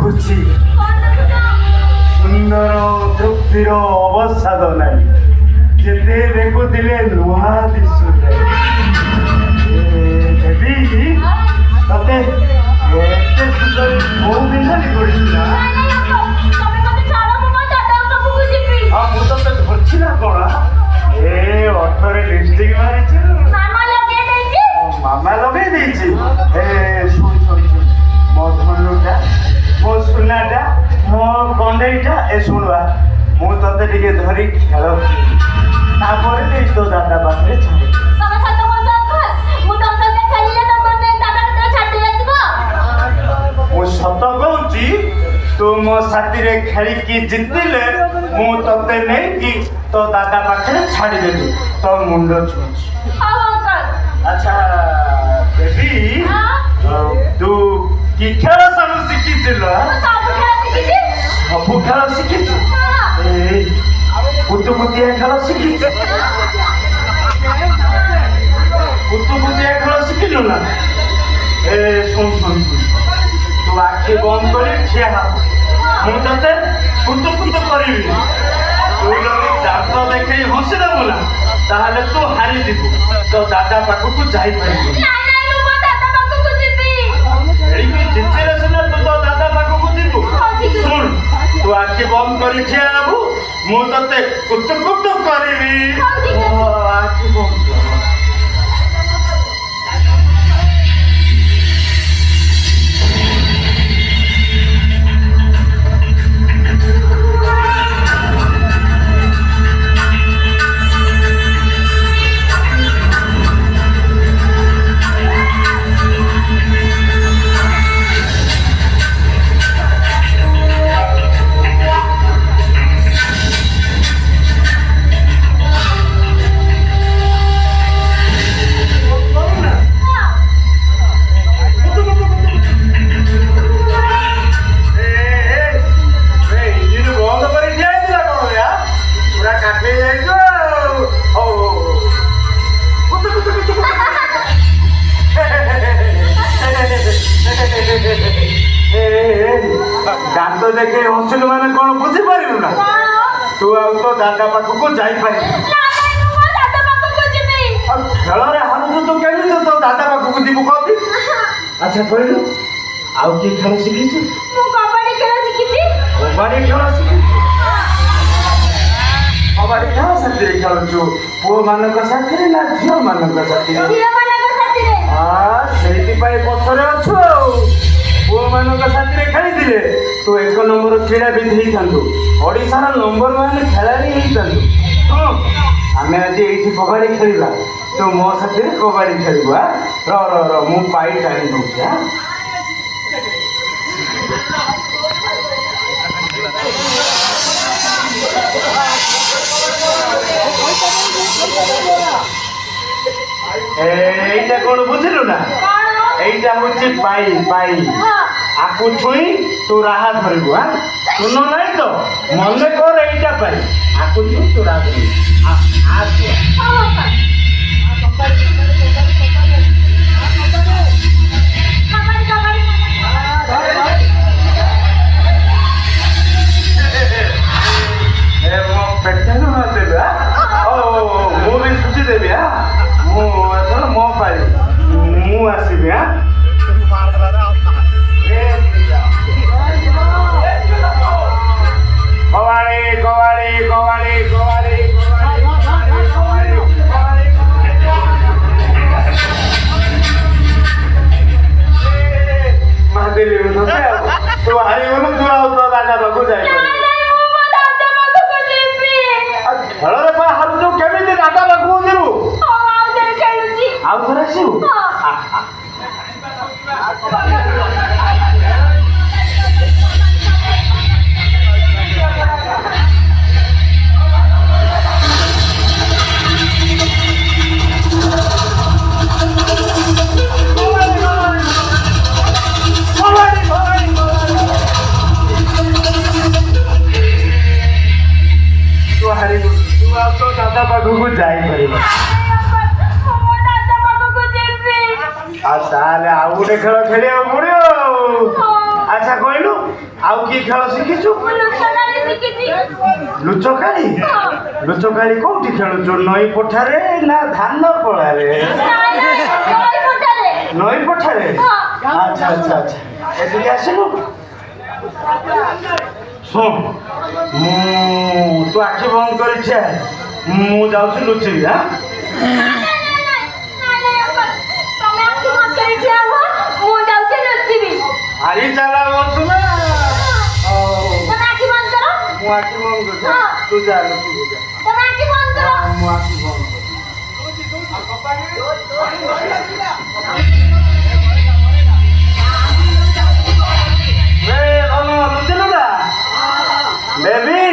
দেখুছি ସୁନ୍ଦର ତୃପ୍ତିର ଅବସାଦ ନାହିଁ ଯେତେ ଦେଖୁଥିଲେ ନୂଆ ଦିଶୁଥାଏ ଦେବୀ ତତେ ଏତେ ସୁନ୍ଦର କୋଉ ଦିନ କରିଥିଲା ମୁଁ ତତେ ଧରିଛି ନା କଣ ଏ ଅଠରେ ଲିପଷ୍ଟିକ ମାରିଛି ମାମା ଲଗେଇ ଦେଇଛି ଏ ଶୁଣ ଶୁଣ ଶୁଣ ମୋ ଧନୁଟା ମୋ ସୁନାଟା ମୋ କଣ୍ଢେଇଟା ଏ ଶୁଣୁଆ ମୁଁ ତତେ ଟିକେ ଧରି ଖେଳ ତାପରେ ନେଇ ତୋ ଦାଦା ପାଖରେ ଛାଡ଼ି ମୁଁ ସତ କହୁଛି ତୁ ମୋ ସାଥିରେ ଖେଳିକି ଜିତିଲେ ମୁଁ ତତେ ନେଇକି ତୋ ଦାଦା ପାଖରେ ଛାଡ଼ିଦେବି ତୋ ମୁଣ୍ଡ ଛୁଁଛି ଆଚ୍ଛା ବେବି ତୁ କି ଖେଳ ସବୁ ଶିଖିଥିଲ ସବୁ ଖେଳ ଶିଖିଛୁ ଏଇ କୁତୁକୁତିଆ ଖେଳ ଶିଖିଛୁ କୁତୁକୁତିଆ ଖେଳ ଶିଖିଲୁ ନା ଏ ଶୁଣ ଶୁଣ ଶୁଣ ତୁ ଆଖି ବନ୍ଦ କରି ଠିଆ ହବ ମୁଁ ତତେ କୁତୁକୁତୁ କରିବି ତୁ ଯଦି ଦାନ୍ତ ଦେଖେଇ ହସିଦେବୁ ନା ତାହେଲେ ତୁ ହାରିଯିବୁ ତୋ ଦାଦା ପାଖକୁ ଯାଇପାରିବୁ ଜିତିଲେ ସିନା ତୁ ତୋ ଦାଦା ପାଖକୁ ଯିବୁ ଶୁଣ ତୁ ଆଖି ବନ୍ଦ କରି ଠିଆ ହବୁ ମୁଁ ତତେ କୁତୁକୁତୁ କରିବି ଆଖି ବନ୍ଦ କର ଦାନ୍ତ ଦେଖେ ହସିଲୁ ମାନେ କଣ ବୁଝିପାରିଲୁ ନା ତୁ ଆଉ ତୋ ଦାଦା ପାଖକୁ ଯାଇପାରିବୁ ଆଉ ଖେଳରେ ହାରୁଛୁ ତୁ କେମିତି ତୋ ଦାଦା ପାଖକୁ ଯିବୁ କହନ୍ତି ଆଚ୍ଛା କହିଲୁ ଆଉ କିଏ ଖେଳ ଶିଖିଛୁ କବାଡି ଖେଳ ଶିଖିଛୁ କବାଡି ଖେଳ ସାଥିରେ ଖେଳୁଛୁ ପୁଅ ମାନଙ୍କ ସାଥିରେ ନା ଝିଅ ମାନଙ୍କ ସାଥିରେ ସେଇଥିପାଇଁ ପଛରେ ଅଛୁ ଆଉ ପୁଅ ମାନଙ୍କ ସାଥିରେ ଖେଳିଥିଲେ ତୁ 1 ନମ୍ବର କ୍ରୀଡ଼ାବିତ ହେଇଥାନ୍ତୁ ଓଡ଼ିଶାର ନମ୍ବର 1 ଖେଳାଳି ହେଇଥାନ୍ତୁ ଆମେ ଆଜି ଏଇଠି କବାଡି ଖେଳିବା ତୁ ମୋ ସାଥିରେ କବାଡି ଖେଳିବୁ ର ମୁଁ ପାଇଟ୍ ଆଣି ଦେଉଛି এইটা কোন বুঝিলু না এইটা হচ্ছে পাই পাই আকু ছুঁই তু রাহা ধরবু শুন নাই তো মনে কর এইটা পাই আকু ছুঁই তু রাহা ধরবু ମୁଁ ବି ସୁଝି ଦେବି ମୁଁ ଏଥର ମୋ ପାଳି ମୁଁ ଆସିବି କବାଡି କବାଡି କବାଡି କବାଡି ମାଦିଲି ତୁ ହାରିଗଲୁ ତୁ ଆଉ ତୋ ଦାଦା ପାଖକୁ ଯାଇପାରିବୁ ଖେଳରେ ପା ହାରୁଛୁ କେମିତି ଦାଦା ପାଖକୁ ଯିବୁ ଆଉ ଥରେ ଆସିବୁ ଦାଦା ପାଖକୁ ଯାଇପାରିବ ଆଉ ତାହେଲେ ଆଉ ଗୋଟେ ଖେଳ ଖେଳିବାକୁ ପଡିବ। ଆଚ୍ଛା କହିଲୁ ଆଉ କି ଖେଳ ଶିଖିଛୁ? ଲୁଚକାଳି? ଲୁଚକାଳି କୋଉଠି ଖେଳୁଛୁ? ନଈ ପଠାରେ ନା ଧାନ ପଳାରେ? ନଈ ପଠାରେ? ଆଚ୍ଛା ଆଚ୍ଛା ଆଚ୍ଛା ଏଠିକି ଆସିଲୁ। ଶୁଣ ତୁ ଆଖି ବନ୍ଦ କରି ଠିଆ ହେଲେ। ମୁଁ ଯାଉଛି ଲୁଚିବି। ଆରି ଚାଲା ଅଛୁ ନା? ମୁଁ ଆଖି ବନ୍ଦ କରୁଛି। ତୁ ଯା ଲୁଚିବୁ ଯା। ମୁଁ ଆଖି ବନ୍ଦ ଲୁଚିଲୁ ନା ବେବି?